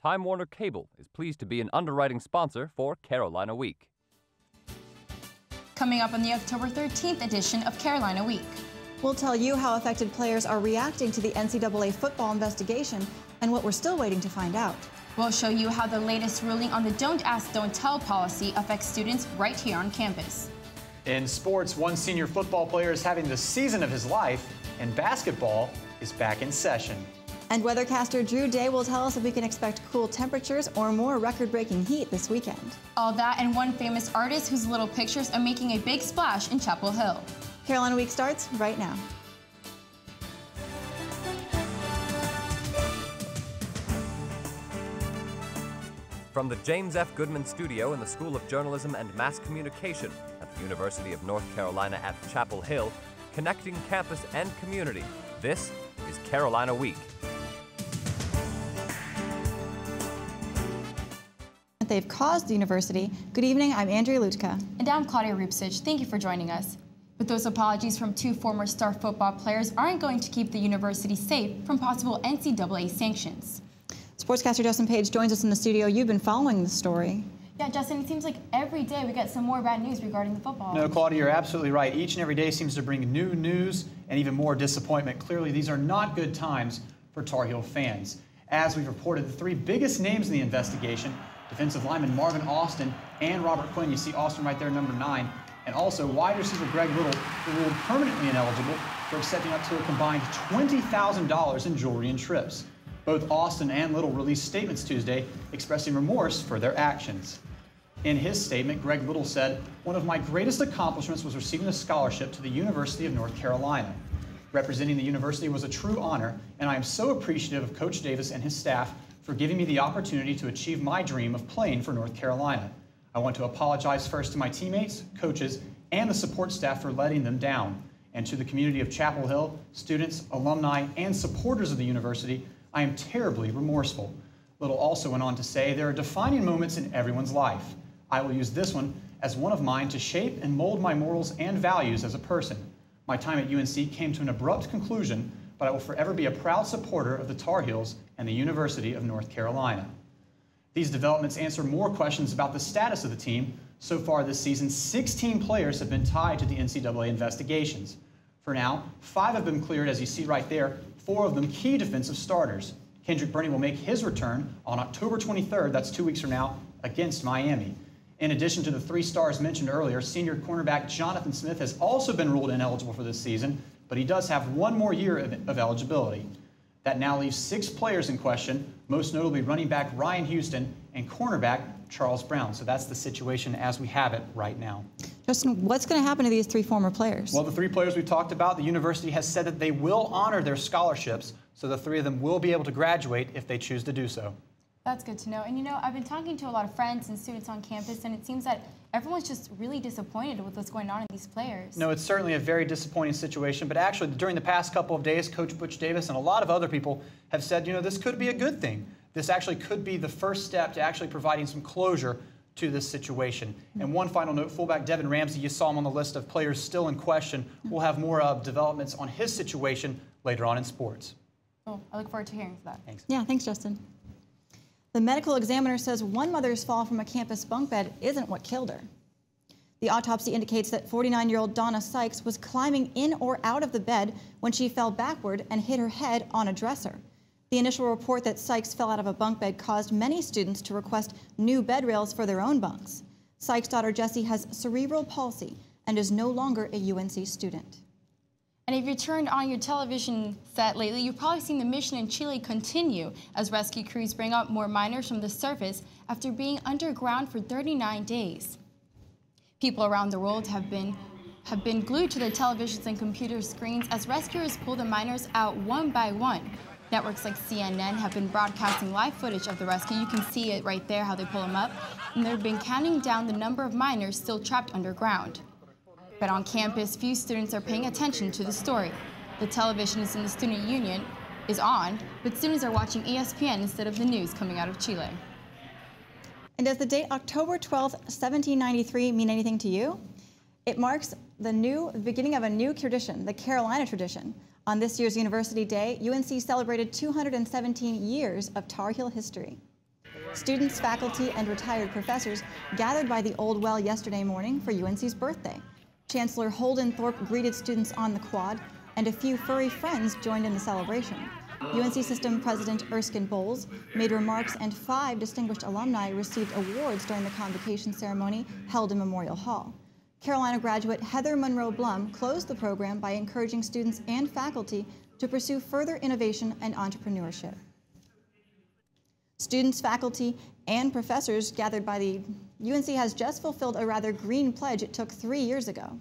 Time Warner Cable is pleased to be an underwriting sponsor for Carolina Week. Coming up on the October 13th edition of Carolina Week. We'll tell you how affected players are reacting to the NCAA football investigation and what we're still waiting to find out. We'll show you how the latest ruling on the Don't Ask, Don't Tell policy affects students right here on campus. In sports, one senior football player is having the season of his life, and basketball is back in session. And weathercaster Drew Day will tell us if we can expect cool temperatures or more record-breaking heat this weekend. All that and one famous artist whose little pictures are making a big splash in Chapel Hill. Carolina Week starts right now. From the James F. Goodman Studio in the School of Journalism and Mass Communication at the University of North Carolina at Chapel Hill, connecting campus and community, this is Carolina Week. They've caused the university. Good evening, I'm Andrea Lutka. And I'm Claudia Rupsich. Thank you for joining us. But those apologies from two former star football players aren't going to keep the university safe from possible NCAA sanctions. Sportscaster Justin Page joins us in the studio. You've been following the story. Yeah, Justin, it seems like every day we get some more bad news regarding the football. No, Claudia, you're absolutely right. Each and every day seems to bring new news and even more disappointment. Clearly, these are not good times for Tar Heel fans. As we've reported, the three biggest names in the investigation, defensive lineman Marvin Austin and Robert Quinn, you see Austin right there, number 9, and also wide receiver Greg Little, were ruled permanently ineligible for accepting up to a combined $20,000 in jewelry and trips. Both Austin and Little released statements Tuesday expressing remorse for their actions. In his statement, Greg Little said, "One of my greatest accomplishments was receiving a scholarship to the University of North Carolina. Representing the university was a true honor, and I am so appreciative of Coach Davis and his staff for giving me the opportunity to achieve my dream of playing for North Carolina. I want to apologize first to my teammates, coaches, and the support staff for letting them down. And to the community of Chapel Hill, students, alumni, and supporters of the university, I am terribly remorseful." Little also went on to say, "There are defining moments in everyone's life. I will use this one as one of mine to shape and mold my morals and values as a person. My time at UNC came to an abrupt conclusion, but I will forever be a proud supporter of the Tar Heels and the University of North Carolina." These developments answer more questions about the status of the team. So far this season, 16 players have been tied to the NCAA investigations. For now, 5 have been cleared, as you see right there, 4 of them key defensive starters. Kendrick Burney will make his return on October 23rd, that's 2 weeks from now, against Miami. In addition to the 3 stars mentioned earlier, senior cornerback Jonathan Smith has also been ruled ineligible for this season, but he does have 1 more year of eligibility. That now leaves 6 players in question, most notably running back Ryan Houston and cornerback Charles Brown. So that's the situation as we have it right now. Justin, what's going to happen to these 3 former players? Well, the 3 players we talked about, the university has said that they will honor their scholarships, so the 3 of them will be able to graduate if they choose to do so. That's good to know. And you know, I've been talking to a lot of friends and students on campus, and it seems that everyone's just really disappointed with what's going on in these players. No, it's certainly a very disappointing situation, but actually during the past couple of days, Coach Butch Davis and a lot of other people have said, you know, this could be a good thing. This actually could be the first step to actually providing some closure to this situation. And one final note, fullback Devin Ramsey, you saw him on the list of players still in question. We'll have more developments on his situation later on in sports. Oh, I look forward to hearing that. Thanks. Yeah, thanks, Justin. The medical examiner says one mother's fall from a campus bunk bed isn't what killed her. The autopsy indicates that 49-year-old Donna Sykes was climbing in or out of the bed when she fell backward and hit her head on a dresser. The initial report that Sykes fell out of a bunk bed caused many students to request new bed rails for their own bunks. Sykes' daughter Jessie has cerebral palsy and is no longer a UNC student. And if you turned on your television set lately, you've probably seen the mission in Chile continue as rescue crews bring up more miners from the surface after being underground for 39 days. People around the world have been glued to their televisions and computer screens as rescuers pull the miners out one by one. Networks like CNN have been broadcasting live footage of the rescue. You can see it right there, how they pull them up. And they've been counting down the number of miners still trapped underground. But on campus, few students are paying attention to the story. The televisions in the student union is on, but students are watching ESPN instead of the news coming out of Chile. And does the date October 12th, 1793 mean anything to you? It marks the beginning of a new tradition, the Carolina tradition. On this year's University Day, UNC celebrated 217 years of Tar Heel history. Students, faculty, and retired professors gathered by the Old Well yesterday morning for UNC's birthday. Chancellor Holden Thorpe greeted students on the quad, and a few furry friends joined in the celebration. UNC System President Erskine Bowles made remarks, and 5 distinguished alumni received awards during the convocation ceremony held in Memorial Hall. Carolina graduate Heather Monroe Blum closed the program by encouraging students and faculty to pursue further innovation and entrepreneurship. Students, faculty, and professors gathered by the UNC has just fulfilled a rather green pledge it took 3 years ago.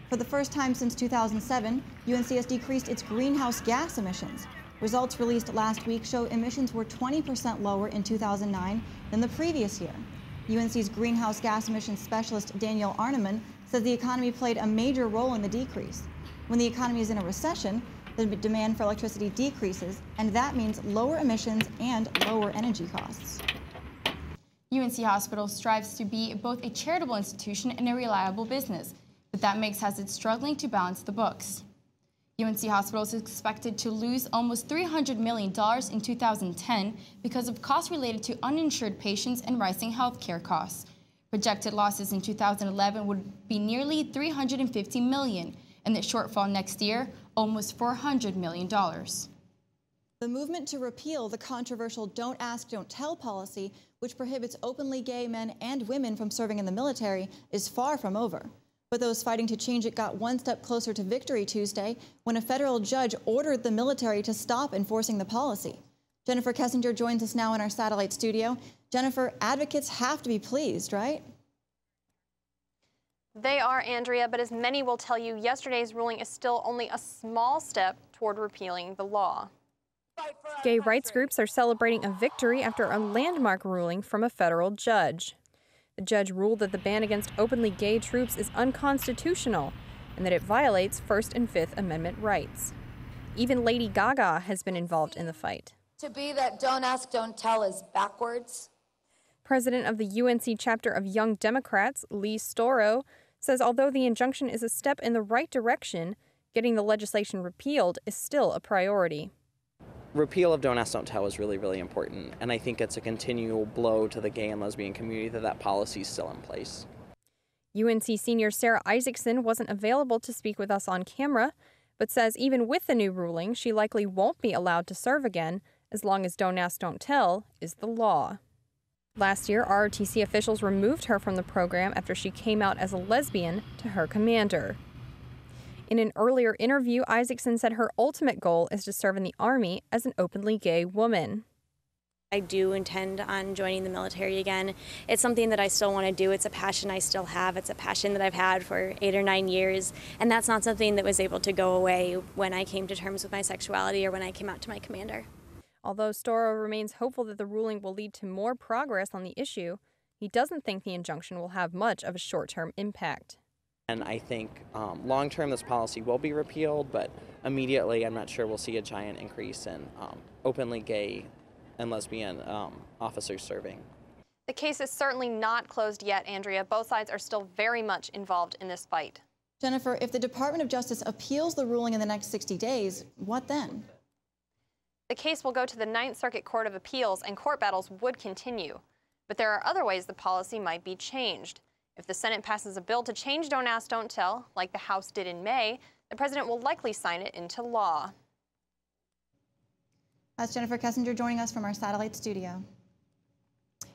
For the first time since 2007, UNC has decreased its greenhouse gas emissions. Results released last week show emissions were 20% lower in 2009 than the previous year. UNC's greenhouse gas emissions specialist Daniel Arneman says the economy played a major role in the decrease. When the economy is in a recession, the demand for electricity decreases, and that means lower emissions and lower energy costs. UNC Hospital strives to be both a charitable institution and a reliable business, but that makes it struggling to balance the books. UNC Hospital is expected to lose almost $300 million in 2010 because of costs related to uninsured patients and rising health care costs. Projected losses in 2011 would be nearly $350 million, and the shortfall next year, almost $400 million. The movement to repeal the controversial Don't Ask, Don't Tell policy, which prohibits openly gay men and women from serving in the military, is far from over. But those fighting to change it got one step closer to victory Tuesday when a federal judge ordered the military to stop enforcing the policy. Jennifer Kessinger joins us now in our satellite studio. Jennifer, advocates have to be pleased, right? They are, Andrea, but as many will tell you, yesterday's ruling is still only a small step toward repealing the law. Gay rights groups are celebrating a victory after a landmark ruling from a federal judge. The judge ruled that the ban against openly gay troops is unconstitutional and that it violates First and Fifth Amendment rights. Even Lady Gaga has been involved in the fight. To be that Don't Ask, Don't Tell is backwards. President of the UNC chapter of Young Democrats, Lee Storo, says although the injunction is a step in the right direction, getting the legislation repealed is still a priority. Repeal of Don't Ask, Don't Tell is really, really important, and I think it's a continual blow to the gay and lesbian community that policy is still in place. UNC senior Sarah Isaacson wasn't available to speak with us on camera, but says even with the new ruling, she likely won't be allowed to serve again as long as Don't Ask, Don't Tell is the law. Last year, ROTC officials removed her from the program after she came out as a lesbian to her commander. In an earlier interview, Isaacson said her ultimate goal is to serve in the Army as an openly gay woman. I do intend on joining the military again. It's something that I still want to do. It's a passion I still have. It's a passion that I've had for 8 or 9 years, and that's not something that was able to go away when I came to terms with my sexuality or when I came out to my commander. Although Storo remains hopeful that the ruling will lead to more progress on the issue, he doesn't think the injunction will have much of a short-term impact. And I think long-term this policy will be repealed, but immediately I'm not sure we'll see a giant increase in openly gay and lesbian officers serving. The case is certainly not closed yet, Andrea. Both sides are still very much involved in this fight. Jennifer, if the Department of Justice appeals the ruling in the next 60 days, what then? The case will go to the Ninth Circuit Court of Appeals, and court battles would continue. But there are other ways the policy might be changed. If the Senate passes a bill to change Don't Ask, Don't Tell, like the House did in May, the president will likely sign it into law. That's Jennifer Kessinger joining us from our satellite studio.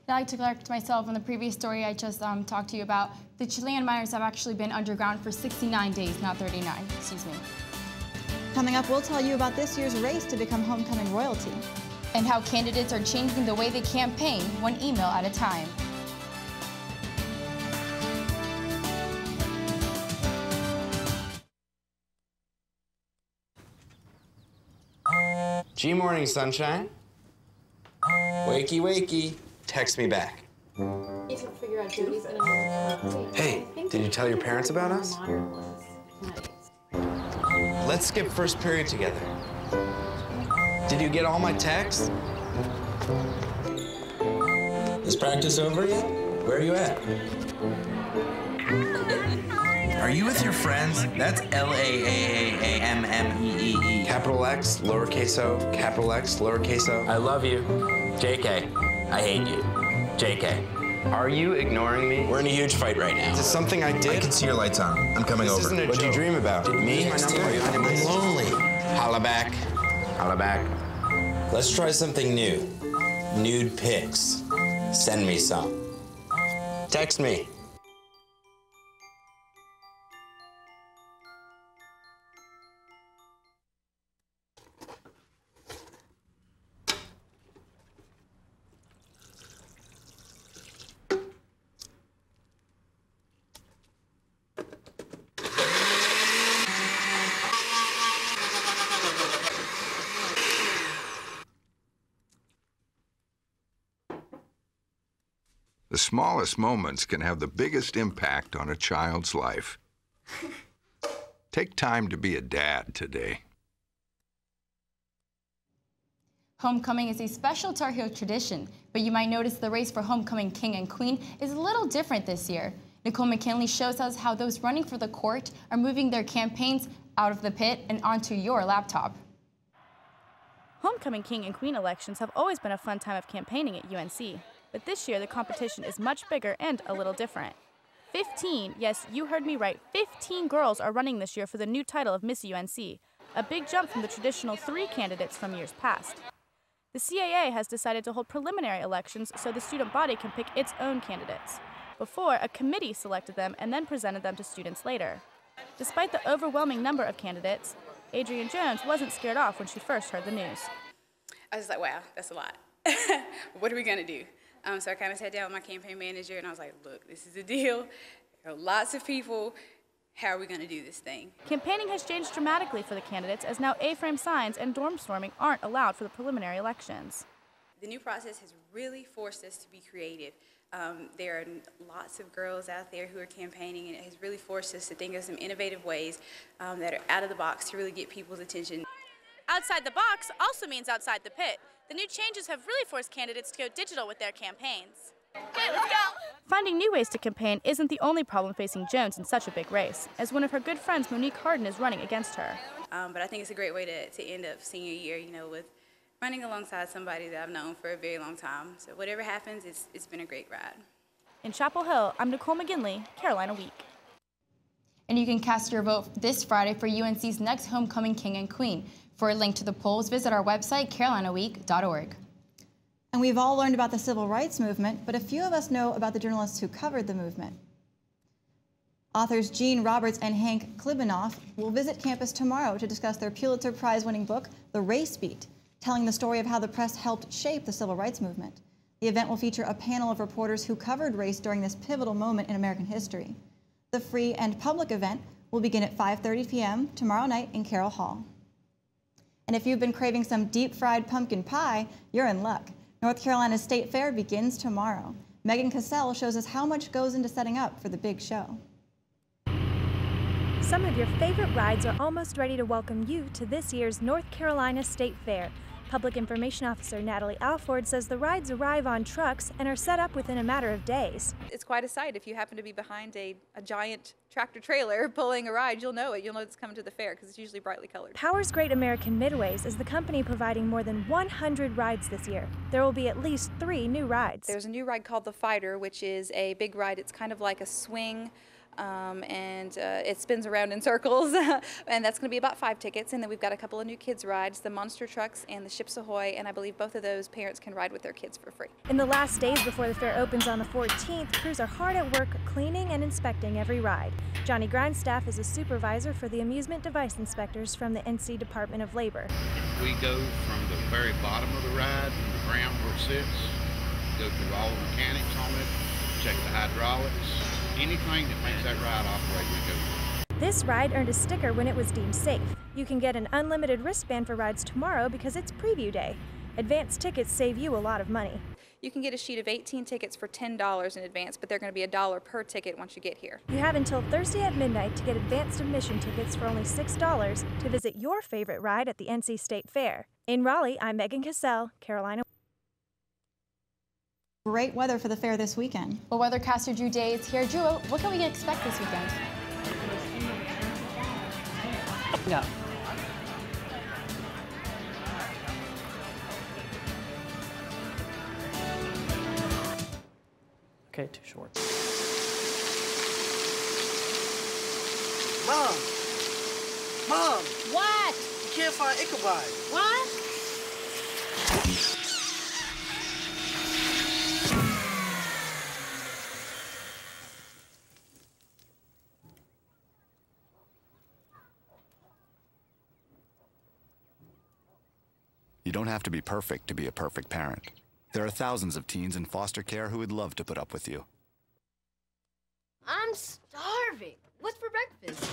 I'd like to correct myself on the previous story I just talked to you about. The Chilean miners have actually been underground for 69 days, not 39, excuse me. Coming up, we'll tell you about this year's race to become homecoming royalty. And how candidates are changing the way they campaign, one email at a time. G-Morning, sunshine. Wakey, wakey. Text me back. Hey, did you tell your parents about us? Let's skip first period together. Did you get all my texts? Is practice over yet? Where are you at? Are you with your friends? That's L-A-A-A-A-M-M-E-E-E. Capital X, lowercase o, capital X, lowercase o. I love you. JK. I hate you. JK. Are you ignoring me? We're in a huge fight right now. Is this something I did? I can see your lights on. I'm coming This over. isn't a What'd you joke. dream about? Me? I'm lonely. Holla back. Holla back. Let's try something new. Nude pics. Send me some. Text me. The smallest moments can have the biggest impact on a child's life. Take time to be a dad today. Homecoming is a special Tar Heel tradition, but you might notice the race for Homecoming King and Queen is a little different this year. Nicole McKinley shows us how those running for the court are moving their campaigns out of the pit and onto your laptop. Homecoming King and Queen elections have always been a fun time of campaigning at UNC. But this year, the competition is much bigger and a little different. 15, yes, you heard me right, 15 girls are running this year for the new title of Miss UNC, a big jump from the traditional 3 candidates from years past. The CAA has decided to hold preliminary elections so the student body can pick its own candidates. Before, a committee selected them and then presented them to students later. Despite the overwhelming number of candidates, Adrienne Jones wasn't scared off when she first heard the news. I was like, wow, that's a lot. What are we gonna do? So I kind of sat down with my campaign manager and I was like, look, this is the deal. There are lots of people. How are we going to do this thing? Campaigning has changed dramatically for the candidates as now A-frame signs and dorm storming aren't allowed for the preliminary elections. The new process has really forced us to be creative. There are lots of girls out there who are campaigning, and it has really forced us to think of some innovative ways that are out of the box to really get people's attention. Outside the box also means outside the pit. The new changes have really forced candidates to go digital with their campaigns. Okay, let's go! Finding new ways to campaign isn't the only problem facing Jones in such a big race, as one of her good friends, Monique Harden, is running against her. But I think it's a great way to end up senior year, you know, with running alongside somebody that I've known for a very long time. So whatever happens, it's been a great ride. In Chapel Hill, I'm Nicole McGinley, Carolina Week. And you can cast your vote this Friday for UNC's next Homecoming King and Queen. For a link to the polls, visit our website, carolinaweek.org. And we've all learned about the civil rights movement, but a few of us know about the journalists who covered the movement. Authors Gene Roberts and Hank Klibanoff will visit campus tomorrow to discuss their Pulitzer Prize-winning book, The Race Beat, telling the story of how the press helped shape the civil rights movement. The event will feature a panel of reporters who covered race during this pivotal moment in American history. The free and public event will begin at 5:30 p.m. tomorrow night in Carroll Hall. And if you've been craving some deep-fried pumpkin pie, you're in luck. North Carolina State Fair begins tomorrow. Megan Cassell shows us how much goes into setting up for the big show. Some of your favorite rides are almost ready to welcome you to this year's North Carolina State Fair. Public Information Officer Natalie Alford says the rides arrive on trucks and are set up within a matter of days. It's quite a sight. If you happen to be behind a giant tractor trailer pulling a ride, you'll know it. You'll know it's coming to the fair because it's usually brightly colored. Powers Great American Midways is the company providing more than 100 rides this year. There will be at least 3 new rides. There's a new ride called the Fighter, which is a big ride. It's kind of like a swing. It spins around in circles, and that's going to be about 5 tickets. And then we've got a couple of new kids rides, the Monster Trucks and the Ships Ahoy, and I believe both of those parents can ride with their kids for free. In the last days before the fair opens on the 14th, crews are hard at work cleaning and inspecting every ride. Johnny Grindstaff is a supervisor for the amusement device inspectors from the NC Department of Labor. We go from the very bottom of the ride, from the ground where it sits, go through all the mechanics on it, check the hydraulics. Anything that makes that ride operate, we go through. This ride earned a sticker when it was deemed safe. You can get an unlimited wristband for rides tomorrow because it's preview day. Advance tickets save you a lot of money. You can get a sheet of 18 tickets for $10 in advance, but they're going to be $1 per ticket once you get here. You have until Thursday at midnight to get advanced admission tickets for only $6 to visit your favorite ride at the NC State Fair. In Raleigh, I'm Megan Cassell, Carolina. Great weather for the fair this weekend. Well, weathercaster Drew Day is here. Drew, what can we expect this weekend? Yeah. Okay, too short. Mom! Mom! What? You can't find Ichabod. What? You don't have to be perfect to be a perfect parent. There are thousands of teens in foster care who would love to put up with you. I'm starving. What's for breakfast?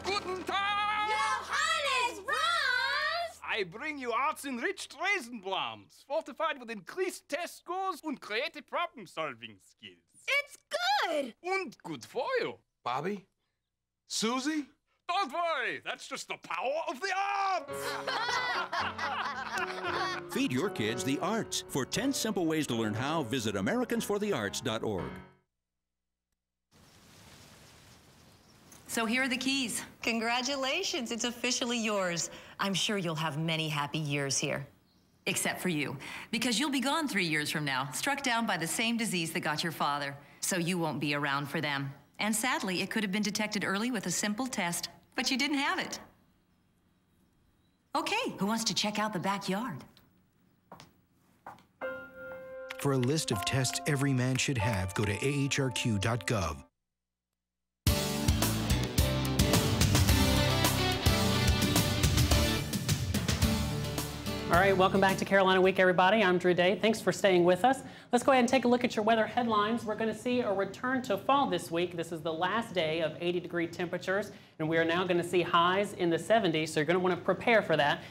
Guten Tag! Johannes, Franz! I bring you arts-enriched Raisinblums, fortified with increased test scores and creative problem-solving skills. It's good! And good for you. Bobby? Susie? Don't worry, that's just the power of the arts! Feed your kids the arts. For 10 simple ways to learn how, visit AmericansForTheArts.org. So here are the keys. Congratulations, it's officially yours. I'm sure you'll have many happy years here. Except for you, because you'll be gone 3 years from now, struck down by the same disease that got your father. So you won't be around for them. And sadly, it could have been detected early with a simple test, but you didn't have it. Okay, who wants to check out the backyard? For a list of tests every man should have, go to ahrq.gov. All right, welcome back to Carolina Week, everybody. I'm Drew Day. Thanks for staying with us. Let's go ahead and take a look at your weather headlines. We're going to see a return to fall this week. This is the last day of 80-degree temperatures, and we are now going to see highs in the 70s, so you're going to want to prepare for that.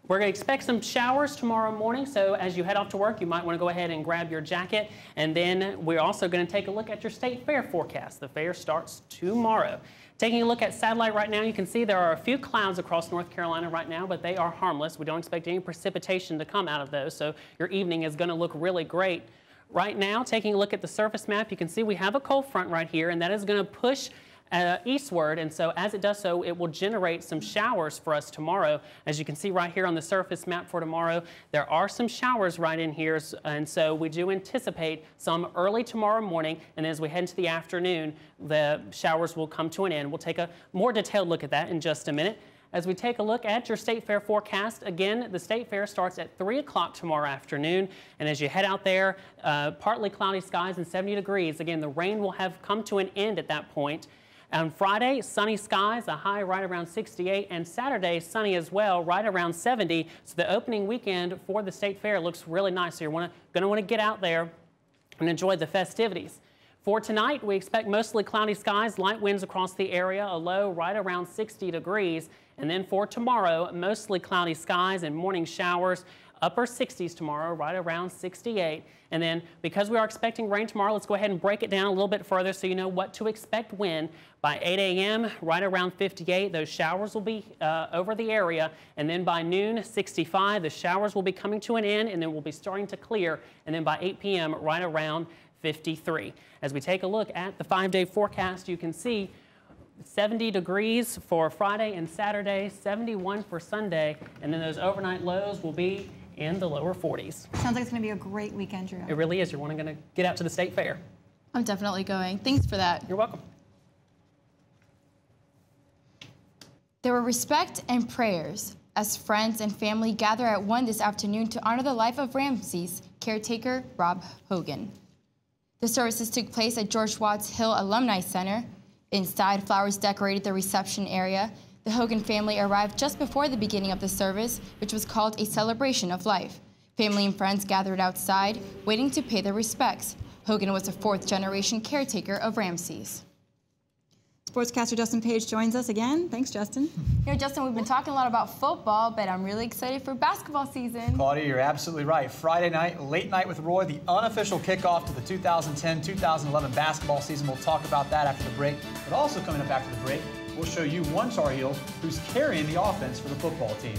We're going to expect some showers tomorrow morning, so as you head off to work, you might want to go ahead and grab your jacket. And then we're also going to take a look at your state fair forecast. The fair starts tomorrow. Taking a look at satellite right now, you can see there are a few clouds across North Carolina right now, but they are harmless. We don't expect any precipitation to come out of those, so your evening is going to look really great. Right now, taking a look at the surface map, you can see we have a cold front right here, and that is going to push eastward, and so as it does so, it will generate some showers for us tomorrow. As you can see right here on the surface map for tomorrow, there are some showers right in here, and so we do anticipate some early tomorrow morning, and as we head into the afternoon, the showers will come to an end. We'll take a more detailed look at that in just a minute. As we take a look at your state fair forecast, again, the state fair starts at 3 o'clock tomorrow afternoon. And as you head out there, partly cloudy skies and 70 degrees. Again, the rain will have come to an end at that point. On Friday, sunny skies, a high right around 68, and Saturday, sunny as well, right around 70. So the opening weekend for the state fair looks really nice. So you're going to want to get out there and enjoy the festivities. For tonight, we expect mostly cloudy skies, light winds across the area, a low right around 60 degrees. And then for tomorrow, mostly cloudy skies and morning showers, upper 60s tomorrow, right around 68. And then because we are expecting rain tomorrow, let's go ahead and break it down a little bit further so you know what to expect when. By 8 a.m., right around 58, those showers will be over the area. And then by noon, 65, the showers will be coming to an end, and then we'll be starting to clear. And then by 8 p.m., right around 53. As we take a look at the 5-day forecast, you can see 70 degrees for Friday and Saturday, 71 for Sunday, and then those overnight lows will be in the lower 40s. Sounds like it's going to be a great weekend, Drew. It really is. You're going to get out to the state fair. I'm definitely going. Thanks for that. You're welcome. There were respect and prayers as friends and family gather at 1 this afternoon to honor the life of Ramses caretaker Rob Hogan. The services took place at George Watts Hill Alumni Center. Inside, flowers decorated the reception area. The Hogan family arrived just before the beginning of the service, which was called a celebration of life. Family and friends gathered outside, waiting to pay their respects. Hogan was a fourth-generation caretaker of Ramses. Sportscaster Justin Page joins us again. Thanks, Justin. You know, Justin, we've been talking a lot about football, but I'm really excited for basketball season. Claudia, you're absolutely right. Friday night, Late Night with Roy, the unofficial kickoff to the 2010-2011 basketball season. We'll talk about that after the break. But also coming up after the break, we'll show you one Tar Heel who's carrying the offense for the football team.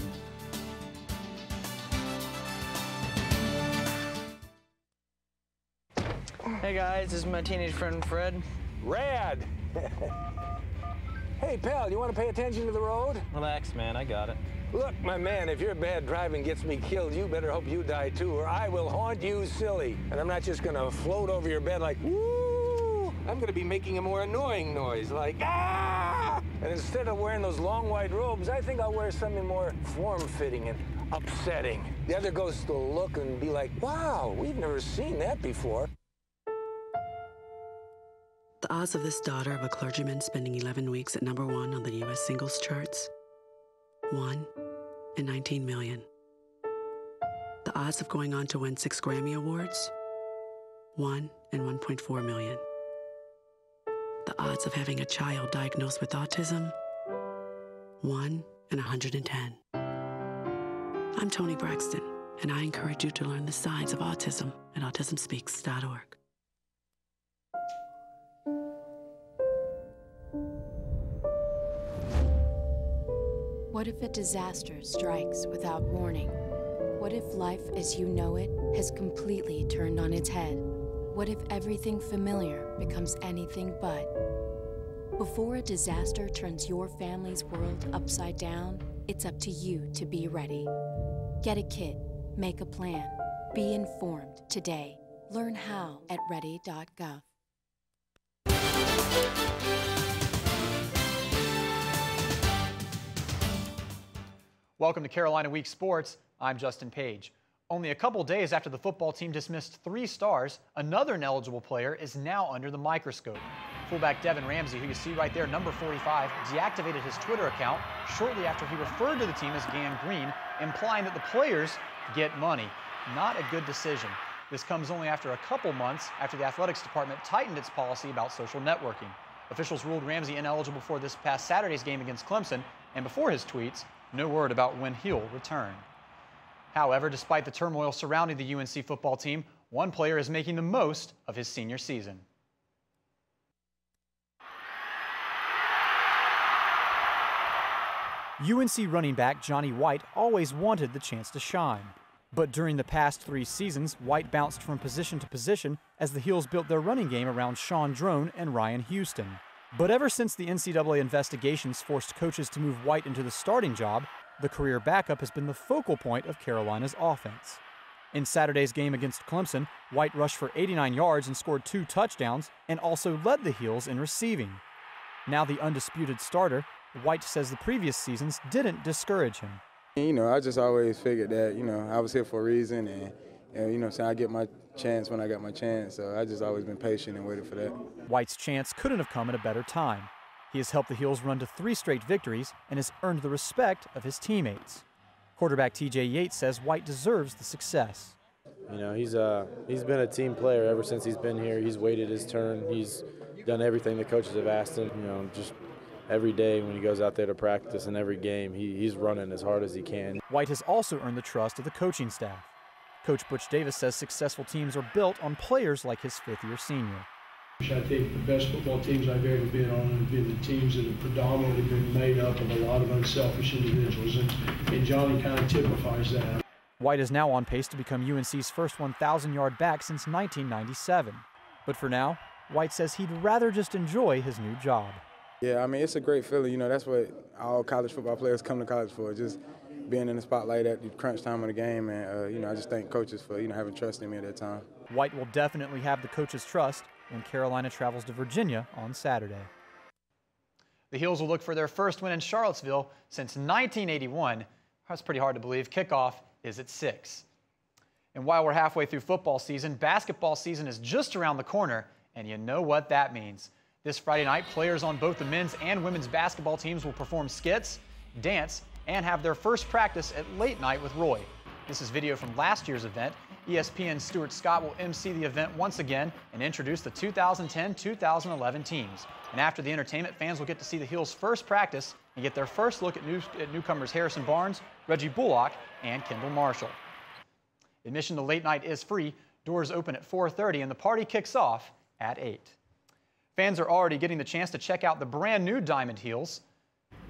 Hey guys, this is my teenage friend Fred. Rad! Hey, pal, you want to pay attention to the road? Relax, man, I got it. Look, my man, if your bad driving gets me killed, you better hope you die too, or I will haunt you silly. And I'm not just gonna float over your bed like, woo! I'm gonna be making a more annoying noise, like, ah! And instead of wearing those long white robes, I think I'll wear something more form-fitting and upsetting. The other ghosts will look and be like, wow, we've never seen that before. The odds of this daughter of a clergyman spending 11 weeks at #1 on the U.S. singles charts? 1 in 19 million. The odds of going on to win 6 Grammy Awards? 1 in 1.4 million. The odds of having a child diagnosed with autism? 1 in 110. I'm Toni Braxton, and I encourage you to learn the signs of autism at autismspeaks.org. What if a disaster strikes without warning? What if life as you know it has completely turned on its head? What if everything familiar becomes anything but? Before a disaster turns your family's world upside down, it's up to you to be ready. Get a kit, make a plan, be informed today. Learn how at ready.gov. Welcome to Carolina Week Sports. I'm Justin Page. Only a couple days after the football team dismissed 3 stars, another ineligible player is now under the microscope. Fullback Devin Ramsey, who you see right there, number 45, deactivated his Twitter account shortly after he referred to the team as gangrene, implying that the players get money. Not a good decision. This comes only after a couple months after the athletics department tightened its policy about social networking. Officials ruled Ramsey ineligible for this past Saturday's game against Clemson, and before his tweets, no word about when he'll return. However, despite the turmoil surrounding the UNC football team, one player is making the most of his senior season. UNC running back Johnny White always wanted the chance to shine. But during the past 3 seasons, White bounced from position to position as the Heels built their running game around Sean Drone and Ryan Houston. But ever since the NCAA investigations forced coaches to move White into the starting job, the career backup has been the focal point of Carolina's offense. In Saturday's game against Clemson, White rushed for 89 yards and scored 2 touchdowns and also led the Heels in receiving. Now the undisputed starter, White says the previous seasons didn't discourage him. You know, I just always figured that, I was here for a reason and so I get my chance when I got my chance. So I just always been patient and waited for that. White's chance couldn't have come at a better time. He has helped the Heels run to 3 straight victories and has earned the respect of his teammates. Quarterback TJ Yates says White deserves the success. You know, he's been a team player ever since he's been here. He's waited his turn. He's done everything the coaches have asked him. Just every day when he goes out there to practice and every game, he's running as hard as he can. White has also earned the trust of the coaching staff. Coach Butch Davis says successful teams are built on players like his 5th-year senior. I think the best football teams I've ever been on have been the teams that have predominantly been made up of a lot of unselfish individuals, and Johnny kind of typifies that. White is now on pace to become UNC's first 1,000-yard back since 1997. But for now, White says he'd rather just enjoy his new job. Yeah, I mean, it's a great feeling. That's what all college football players come to college for, just being in the spotlight at the crunch time of the game. And, I just thank coaches for, having trust in me at that time. White will definitely have the coaches' trust when Carolina travels to Virginia on Saturday. The Heels will look for their first win in Charlottesville since 1981. That's pretty hard to believe. Kickoff is at 6. And while we're halfway through football season, basketball season is just around the corner, and you know what that means. This Friday night, players on both the men's and women's basketball teams will perform skits, dance, and have their first practice at late night with Roy. This is video from last year's event. ESPN's Stuart Scott will MC the event once again and introduce the 2010-2011 teams. And after the entertainment, fans will get to see the Heels' first practice and get their first look at newcomers Harrison Barnes, Reggie Bullock, and Kendall Marshall. Admission to late night is free. Doors open at 4:30 and the party kicks off at 8. Fans are already getting the chance to check out the brand new Diamond Heels.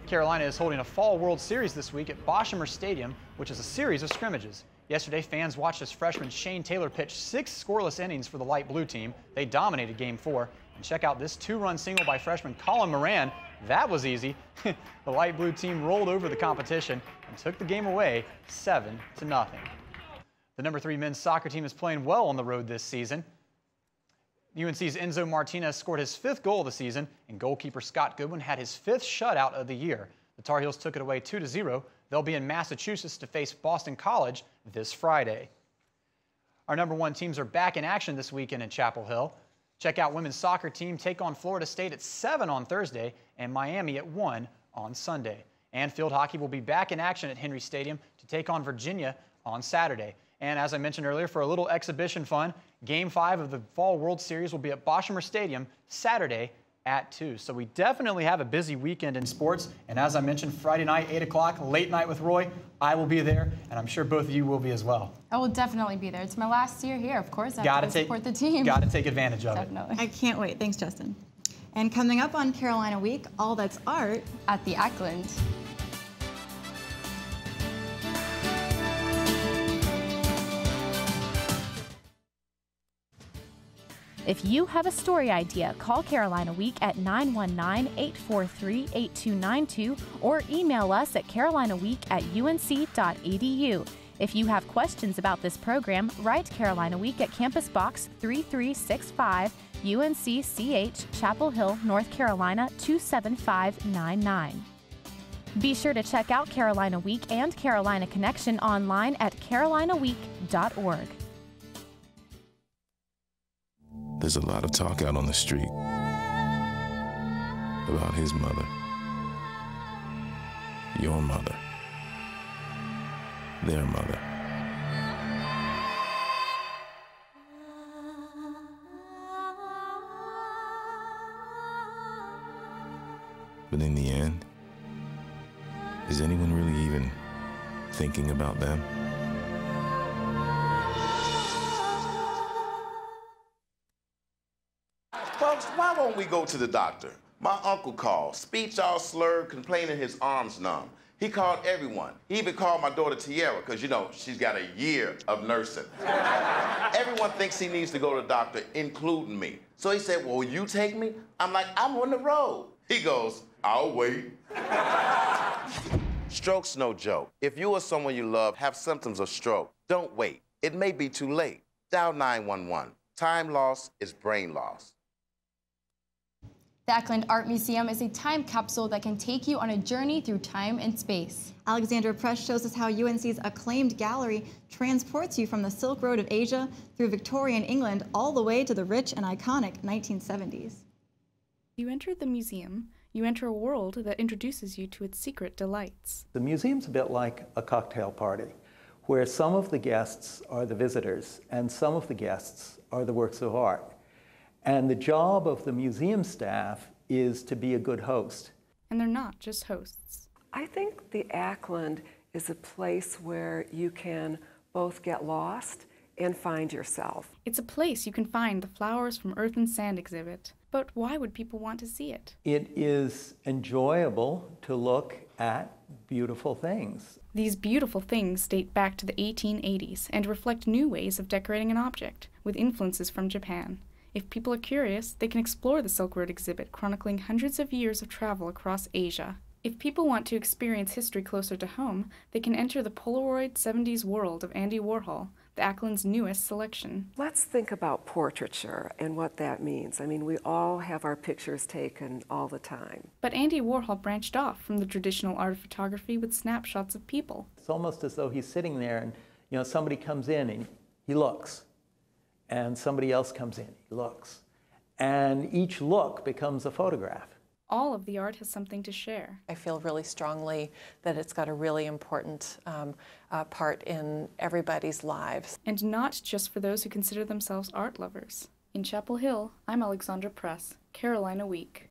Carolina is holding a Fall World Series this week at Boshamer Stadium, which is a series of scrimmages. Yesterday, fans watched as freshman Shane Taylor pitch 6 scoreless innings for the light blue team. They dominated Game 4. And check out this 2-run single by freshman Colin Moran That was easy. The light blue team rolled over the competition and took the game away 7-0. The number 3 men's soccer team is playing well on the road this season. UNC's Enzo Martinez scored his 5th goal of the season, and goalkeeper Scott Goodwin had his 5th shutout of the year. The Tar Heels took it away 2-0. They'll be in Massachusetts to face Boston College this Friday. Our number 1 teams are back in action this weekend in Chapel Hill. Check out women's soccer team take on Florida State at 7 on Thursday and Miami at 1 on Sunday. And field hockey will be back in action at Henry Stadium to take on Virginia on Saturday. And as I mentioned earlier, for a little exhibition fun, Game 5 of the Fall World Series will be at Boshamer Stadium Saturday at 2. So we definitely have a busy weekend in sports. And as I mentioned, Friday night, 8 o'clock, Late Night with Roy, I will be there, and I'm sure both of you will be as well. I will definitely be there. It's my last year here, of course. I have to support the team. Got to take advantage of Definitely. I can't wait. Thanks, Justin. And coming up on Carolina Week, all that's art at the Ackland. If you have a story idea, call Carolina Week at 919-843-8292 or email us at carolinaweek@unc.edu. If you have questions about this program, write Carolina Week at Campus Box 3365, UNC-CH, Chapel Hill, North Carolina 27599. Be sure to check out Carolina Week and Carolina Connection online at carolinaweek.org. There's a lot of talk out on the street about his mother, your mother, their mother. But in the end, is anyone really even thinking about them? Folks, why won't we go to the doctor? My uncle called, speech all slurred, complaining his arms numb. He called everyone. He even called my daughter Tiara, because, you know, she's got a year of nursing. Everyone thinks he needs to go to the doctor, including me. So he said, well, will you take me? I'm like, I'm on the road. He goes, I'll wait. Stroke's no joke. If you or someone you love have symptoms of stroke, don't wait. It may be too late. Dial 911. Time lost is brain loss. The Ackland Art Museum is a time capsule that can take you on a journey through time and space. Alexandra Press shows us how UNC's acclaimed gallery transports you from the Silk Road of Asia through Victorian England all the way to the rich and iconic 1970s. You enter the museum, you enter a world that introduces you to its secret delights. The museum's a bit like a cocktail party, where some of the guests are the visitors and some of the guests are the works of art. And the job of the museum staff is to be a good host. And they're not just hosts. I think the Ackland is a place where you can both get lost and find yourself. It's a place you can find the Flowers from Earth and Sand exhibit. But why would people want to see it? It is enjoyable to look at beautiful things. These beautiful things date back to the 1880s and reflect new ways of decorating an object, with influences from Japan. If people are curious, they can explore the Silk Road exhibit chronicling hundreds of years of travel across Asia. If people want to experience history closer to home, they can enter the Polaroid 70s world of Andy Warhol, the Ackland's newest selection. Let's think about portraiture and what that means. I mean, we all have our pictures taken all the time. But Andy Warhol branched off from the traditional art of photography with snapshots of people. It's almost as though he's sitting there and, you know, somebody comes in and he looks. And somebody else comes in, he looks. And each look becomes a photograph. All of the art has something to share. I feel really strongly that it's got a really important part in everybody's lives. And not just for those who consider themselves art lovers. In Chapel Hill, I'm Alexandra Press, Carolina Week.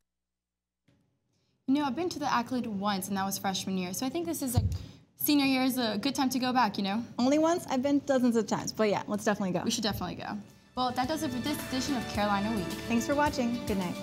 You know, I've been to the Ackland once, and that was freshman year, so I think this is senior year is a good time to go back, you know? Only once? I've been dozens of times, but yeah, let's definitely go. We should definitely go. Well, that does it for this edition of Carolina Week. Thanks for watching. Good night.